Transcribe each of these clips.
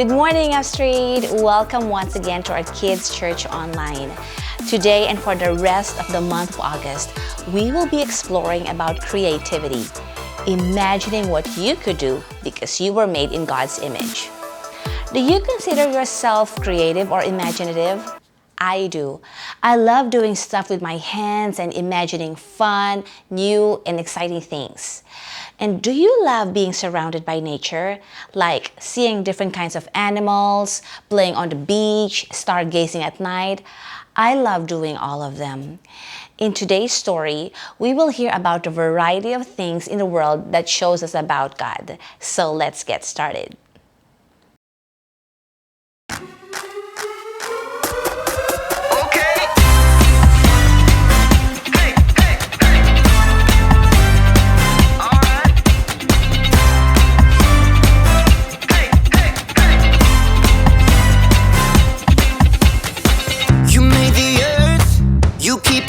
Good morning, UPSTREET. Welcome once again to our Kids Church Online. Today and for the rest of the month of August, we will be exploring about creativity, imagining what you could do because you were made in God's image. Do you consider yourself creative or imaginative? I do. I love doing stuff with my hands and imagining fun, new, and exciting things. And do you love being surrounded by nature, like seeing different kinds of animals, playing on the beach, stargazing at night? I love doing all of them. In today's story, we will hear about a variety of things in the world that shows us about God. So let's get started.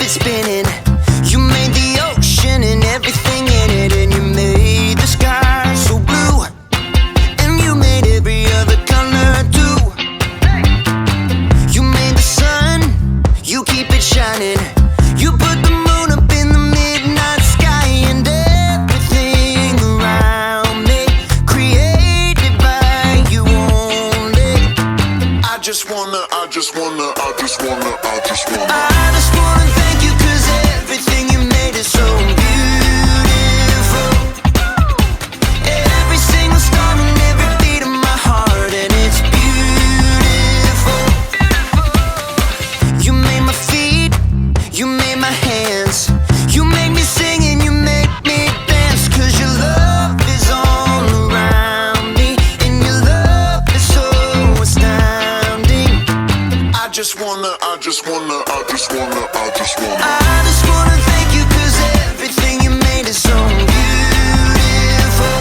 Spinning. You made the ocean and everything in it, and you made the sky so blue, and you made every other color too. You made the sun, you keep it shining. You put the moon up in the midnight sky, and everything around me created by you only. I just wanna thank you, 'cause everything you made is so beautiful. Every single star and every beat of my heart, and it's beautiful. You made my feet, you made my hands, you make me sing and you make me dance, 'cause your love is all around me, and your love is so astounding. I just wanna thank you, 'cause everything you made is so beautiful.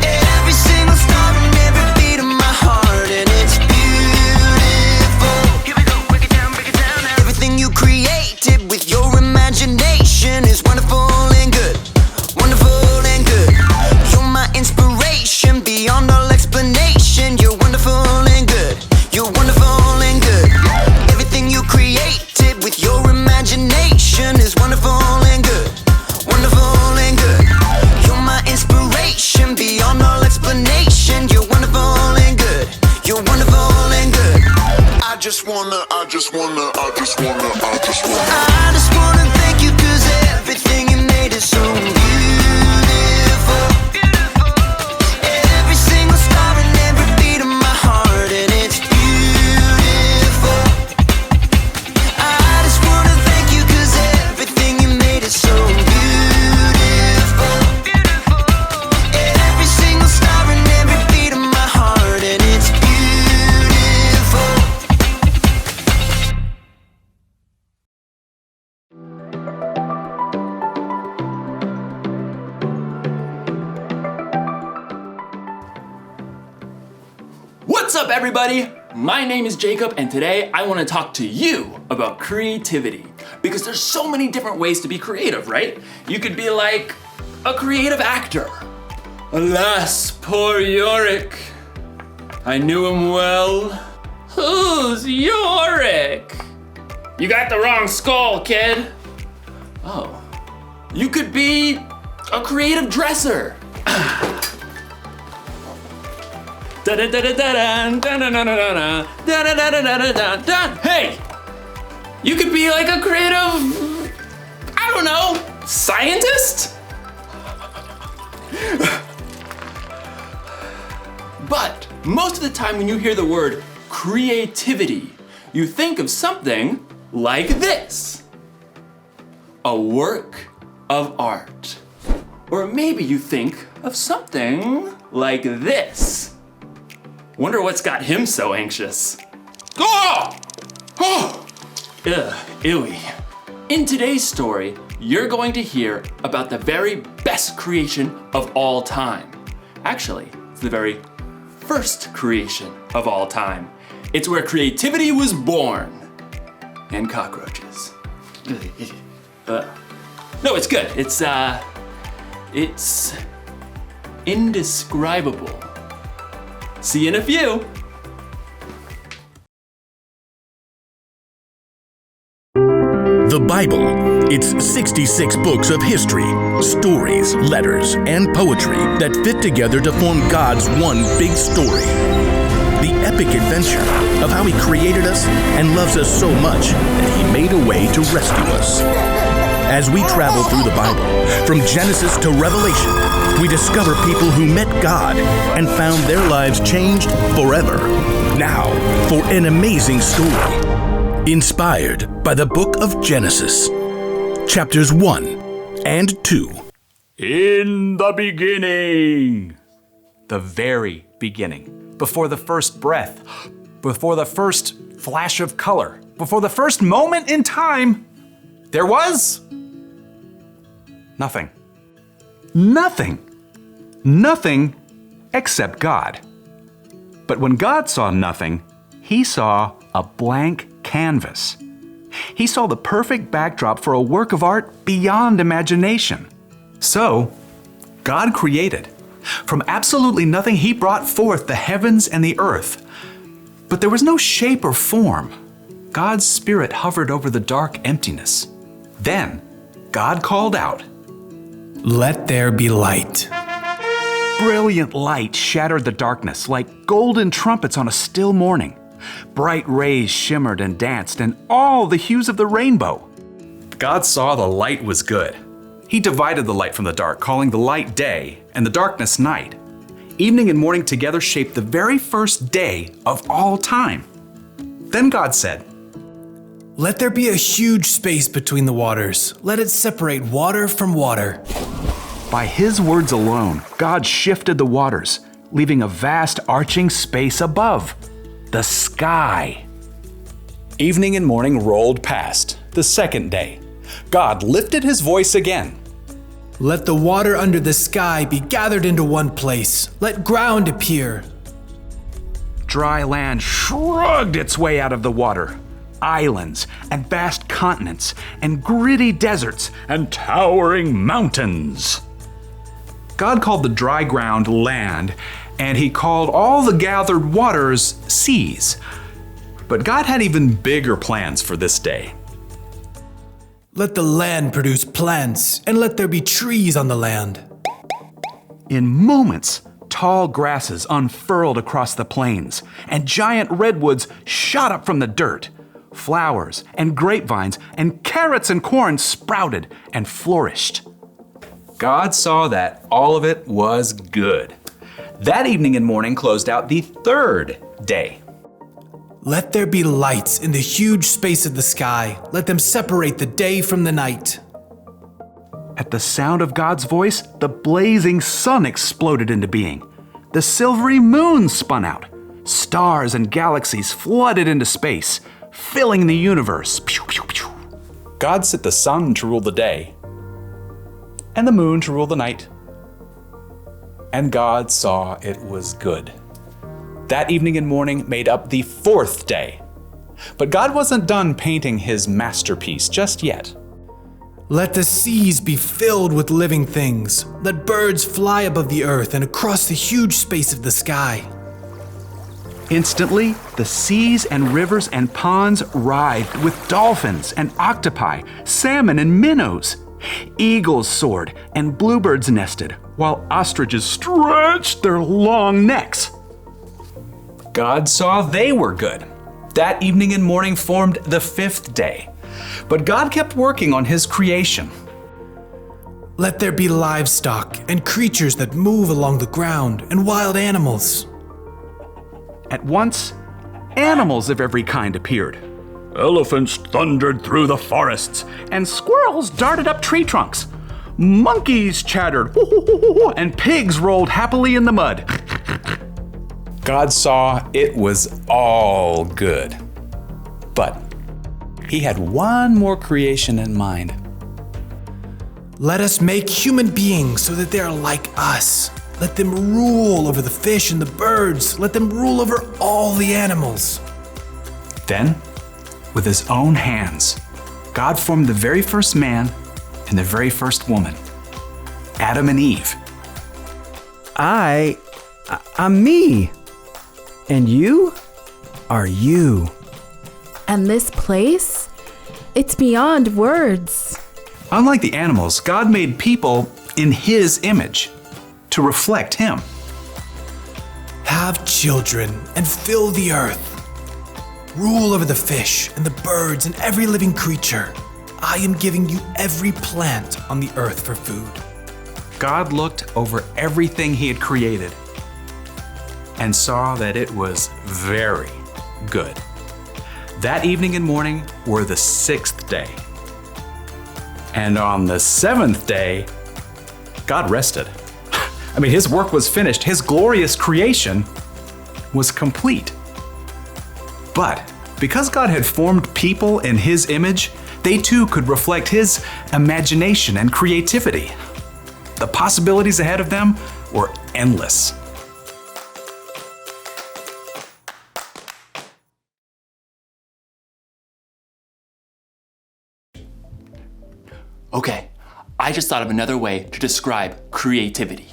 Every single star and every beat of my heart, and it's beautiful. Here we go, break it down now. Everything you created with your imagination is wonderful and good, wonderful and good. You're my inspiration beyond all explanation. You're wonderful and good, you're wonderful and good. Everything you created with your imagination is wonderful and good, wonderful and good. You're my inspiration beyond all explanation. You're wonderful and good, you're wonderful and good. I just wanna thank you, 'cause everything you made is so beautiful. Every single star and every beat of my heart, and it's beautiful. I just wanna thank you, 'cause everything you made is so beautiful. Every single star and every beat of my heart, and it's beautiful. What's up, everybody? My name is Jacob, and today I want to talk to you about creativity, because there's so many different ways to be creative, right? You could be like a creative actor. Alas, poor Yorick. I knew him well. Who's Yorick? You got the wrong skull, kid. Oh, you could be a creative dresser. Hey, you could be like a creative, I don't know, scientist? But most of the time when you hear the word creativity, you think of something like this: a work of art. Or maybe you think of something like this. Wonder what's got him so anxious. Oh! Oh! Ugh, ewy. In today's story, you're going to hear about the very best creation of all time. Actually, it's the very first creation of all time. It's where creativity was born. And cockroaches. No, it's good. It's indescribable. See you in a few. The Bible. It's 66 books of history, stories, letters, and poetry that fit together to form God's one big story. The epic adventure of how He created us and loves us so much that He made a way to rescue us. As we travel through the Bible, from Genesis to Revelation, we discover people who met God and found their lives changed forever. Now, for an amazing story. Inspired by the book of Genesis, chapters 1 and 2. In the beginning. The very beginning. Before the first breath. Before the first flash of color. Before the first moment in time. There was nothing. Nothing. Nothing except God. But when God saw nothing, He saw a blank canvas. He saw the perfect backdrop for a work of art beyond imagination. So, God created. From absolutely nothing, He brought forth the heavens and the earth. But there was no shape or form. God's Spirit hovered over the dark emptiness. Then, God called out, "Let there be light." Brilliant light shattered the darkness like golden trumpets on a still morning. Bright rays shimmered and danced in all the hues of the rainbow. God saw the light was good. He divided the light from the dark, calling the light day and the darkness night. Evening and morning together shaped the very first day of all time. Then God said, "Let there be a huge space between the waters. Let it separate water from water." By His words alone, God shifted the waters, leaving a vast arching space above. The sky. Evening and morning rolled past, the second day. God lifted His voice again. "Let the water under the sky be gathered into one place. Let ground appear." Dry land shrugged its way out of the water. Islands and vast continents and gritty deserts and towering mountains. God called the dry ground land, and He called all the gathered waters seas. But God had even bigger plans for this day. "Let the land produce plants, and let there be trees on the land." In moments, tall grasses unfurled across the plains, and giant redwoods shot up from the dirt. Flowers and grapevines and carrots and corn sprouted and flourished. God saw that all of it was good. That evening and morning closed out the third day. "Let there be lights in the huge space of the sky. Let them separate the day from the night." At the sound of God's voice, the blazing sun exploded into being. The silvery moon spun out. Stars and galaxies flooded into space, filling the universe. Pew, pew, pew. God set the sun to rule the day, and the moon to rule the night. And God saw it was good. That evening and morning made up the fourth day. But God wasn't done painting His masterpiece just yet. "Let the seas be filled with living things. Let birds fly above the earth and across the huge space of the sky." Instantly, the seas and rivers and ponds writhed with dolphins and octopi, salmon and minnows. Eagles soared and bluebirds nested, while ostriches stretched their long necks. God saw they were good. That evening and morning formed the fifth day. But God kept working on His creation. "Let there be livestock and creatures that move along the ground and wild animals." At once, animals of every kind appeared. Elephants thundered through the forests, and squirrels darted up tree trunks. Monkeys chattered, and pigs rolled happily in the mud. God saw it was all good. But He had one more creation in mind. "Let us make human beings so that they are like us. Let them rule over the fish and the birds. Let them rule over all the animals." Then, with His own hands, God formed the very first man and the very first woman, Adam and Eve. I'm me. And you are you. And this place? It's beyond words. Unlike the animals, God made people in His image to reflect Him. Have children and fill the earth. Rule over the fish and the birds and every living creature. I am giving you every plant on the earth for food. God looked over everything He had created and saw that it was very good. That evening and morning were the 6th day. And on the 7th day, God rested. I mean, His work was finished. His glorious creation was complete. But because God had formed people in His image, they too could reflect His imagination and creativity. The possibilities ahead of them were endless. Okay, I just thought of another way to describe creativity.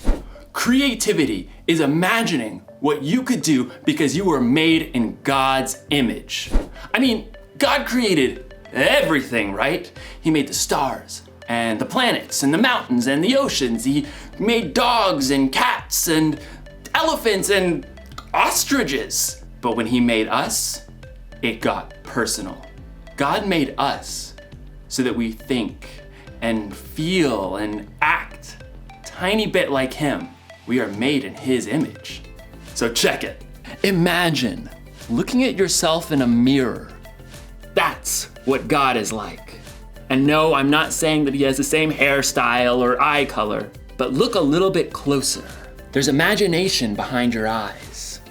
Creativity is imagining what you could do because you were made in God's image. I mean, God created everything, right? He made the stars and the planets and the mountains and the oceans. He made dogs and cats and elephants and ostriches. But when He made us, it got personal. God made us so that we think and feel and act tiny bit like Him. We are made in His image. So check it. Imagine looking at yourself in a mirror. That's what God is like. And no, I'm not saying that He has the same hairstyle or eye color, but look a little bit closer. There's imagination behind your eyes.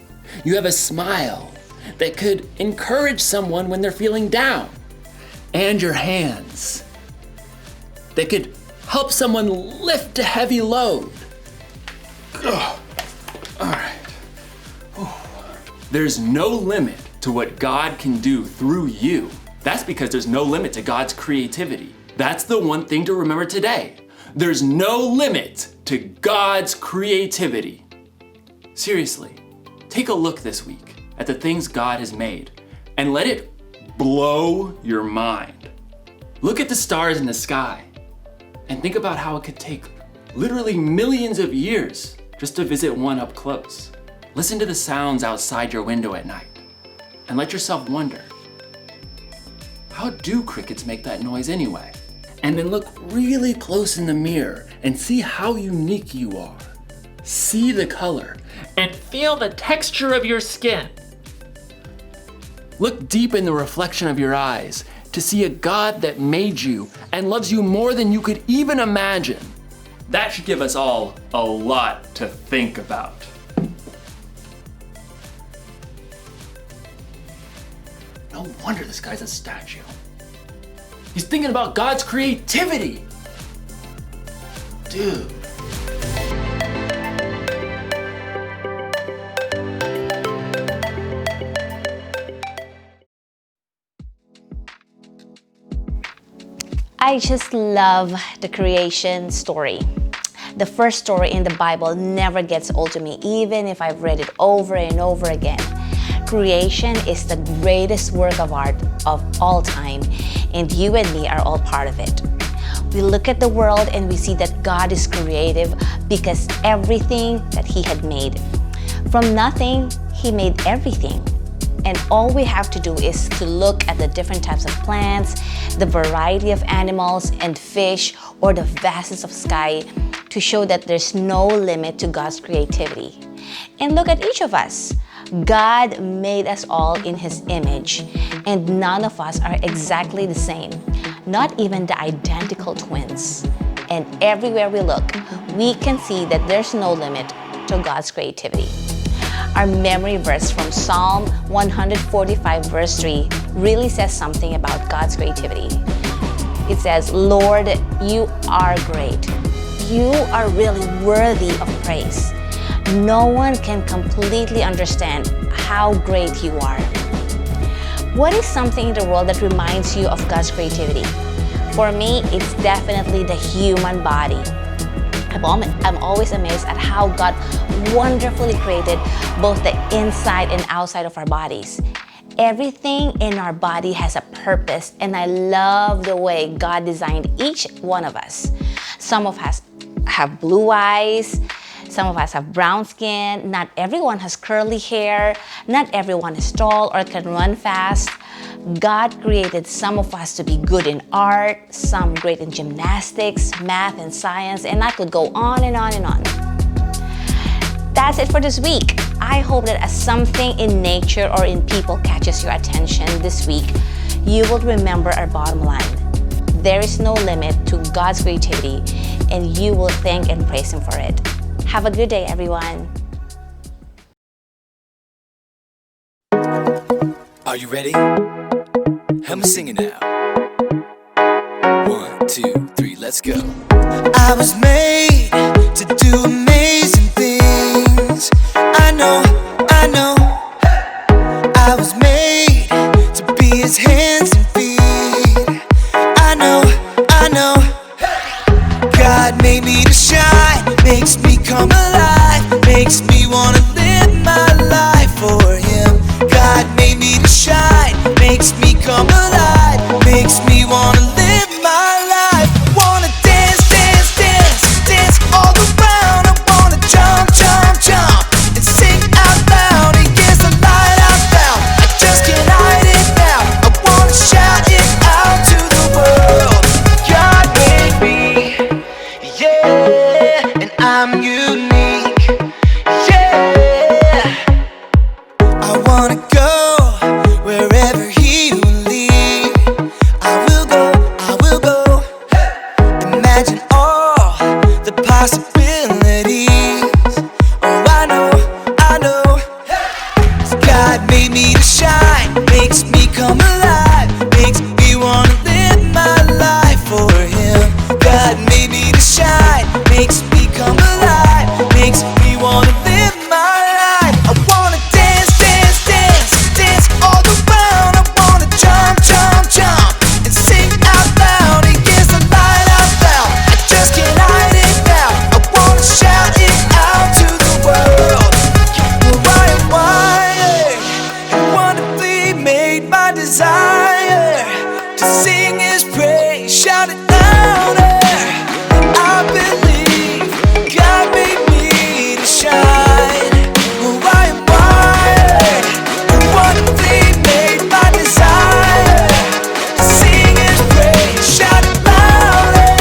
You have a smile that could encourage someone when they're feeling down. And your hands that could help someone lift a heavy load. Ugh. All right. There's no limit to what God can do through you. That's because there's no limit to God's creativity. That's the one thing to remember today. There's no limit to God's creativity. Seriously, take a look this week at the things God has made and let it blow your mind. Look at the stars in the sky and think about how it could take literally millions of years just to visit one up close. Listen to the sounds outside your window at night and let yourself wonder, how do crickets make that noise anyway? And then look really close in the mirror and see how unique you are. See the color and feel the texture of your skin. Look deep in the reflection of your eyes to see a God that made you and loves you more than you could even imagine. That should give us all a lot to think about. No wonder this guy's a statue. He's thinking about God's creativity. Dude. I just love the creation story. The first story in the Bible never gets old to me, even if I've read it over and over again. Creation is the greatest work of art of all time, and you and me are all part of it. We look at the world and we see that God is creative because everything that He had made. From nothing, He made everything. And all we have to do is to look at the different types of plants, the variety of animals and fish, or the vastness of sky to show that there's no limit to God's creativity. And look at each of us. God made us all in His image, and none of us are exactly the same, not even the identical twins. And everywhere we look, we can see that there's no limit to God's creativity. Our memory verse from Psalm 145 verse 3 really says something about God's creativity. It says, "Lord, you are great. You are really worthy of praise. No one can completely understand how great you are." What is something in the world that reminds you of God's creativity? For me, it's definitely the human body. I'm always amazed at how God wonderfully created both the inside and outside of our bodies. Everything in our body has a purpose, and I love the way God designed each one of us. Some of us have blue eyes, some of us have brown skin, not everyone has curly hair, not everyone is tall or can run fast. God created some of us to be good in art, some great in gymnastics, math, and science, and I could go on and on and on. That's it for this week. I hope that as something in nature or in people catches your attention this week, you will remember our bottom line. There is no limit to God's creativity, and you will thank and praise Him for it. Have a good day, everyone. Are you ready? Help me sing it now. 1, 2, 3, let's go. I was made to do amazing things. I know. I was made to be His hands and feet. I know. God made me to shine, makes me come alive, makes me wanna live my life for Him. God made me to shine, makes me come alive, makes me wanna live my life. Wanna dance all around. I wanna jump and sing out loud. And yes, the light I found, I just can't hide it now. I wanna shout it out to the world. God made me, yeah, and I'm unique, yeah. I wanna go wherever He will lead. I will go. Imagine all the possibilities. Oh, I know. 'Cause God made me to shine, makes me come alive, makes me wanna live my life for Him. God made me to shine, makes me come alive, makes me wanna live my life. I wanna dance all around. I wanna jump and sing out loud. And yes, the light I found, I just can't hide it now. I wanna shout it out to the world. For I am wired and wonderfully made by desire to sing His praise, shout it louder. I believe God made me to shine. For I am wired and wonderfully made by desire to sing His praise, shout it louder.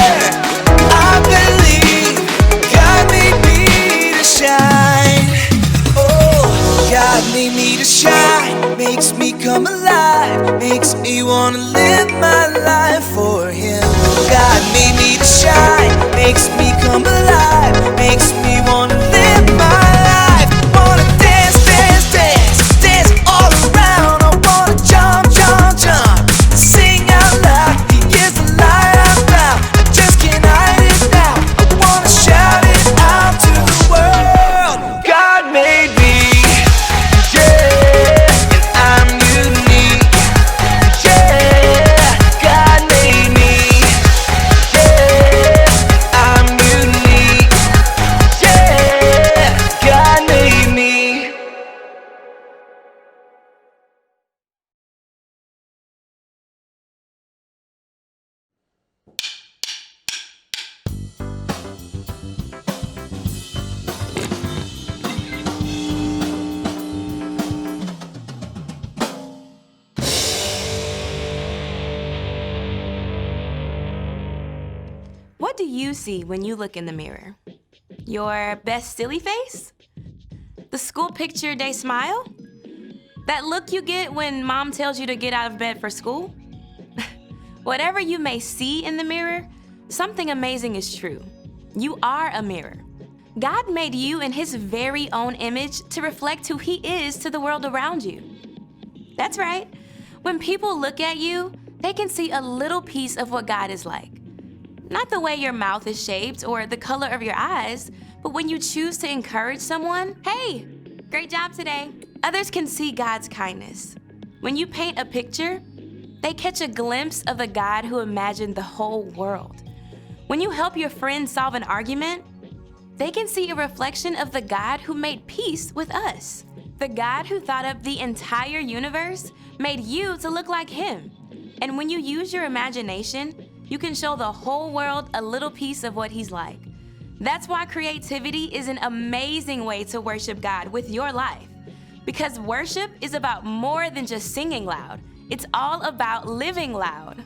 I believe God made me to shine. Oh, God made me to shine, makes me come alive, makes me wanna live my life for Him. God made me to shine, makes me come alive, makes me wanna live my life. Wanna dance all around. I wanna jump, sing out loud. Here's the light I found, I just can't hide it now. I wanna shout it out to the world. God made me, yeah, and I'm unique, yeah. God made me, yeah, I'm unique, yeah. God made me. What do you see when you look in the mirror? Your best silly face? The school picture day smile? That look you get when mom tells you to get out of bed for school? Whatever you may see in the mirror, something amazing is true. You are a mirror. God made you in His very own image to reflect who He is to the world around you. That's right. When people look at you, they can see a little piece of what God is like. Not the way your mouth is shaped or the color of your eyes, but when you choose to encourage someone, hey, great job today. Others can see God's kindness. When you paint a picture, they catch a glimpse of the God who imagined the whole world. When you help your friend solve an argument, they can see a reflection of the God who made peace with us. The God who thought up the entire universe made you to look like Him. And when you use your imagination, you can show the whole world a little piece of what He's like. That's why creativity is an amazing way to worship God with your life. Because worship is about more than just singing loud. It's all about living loud.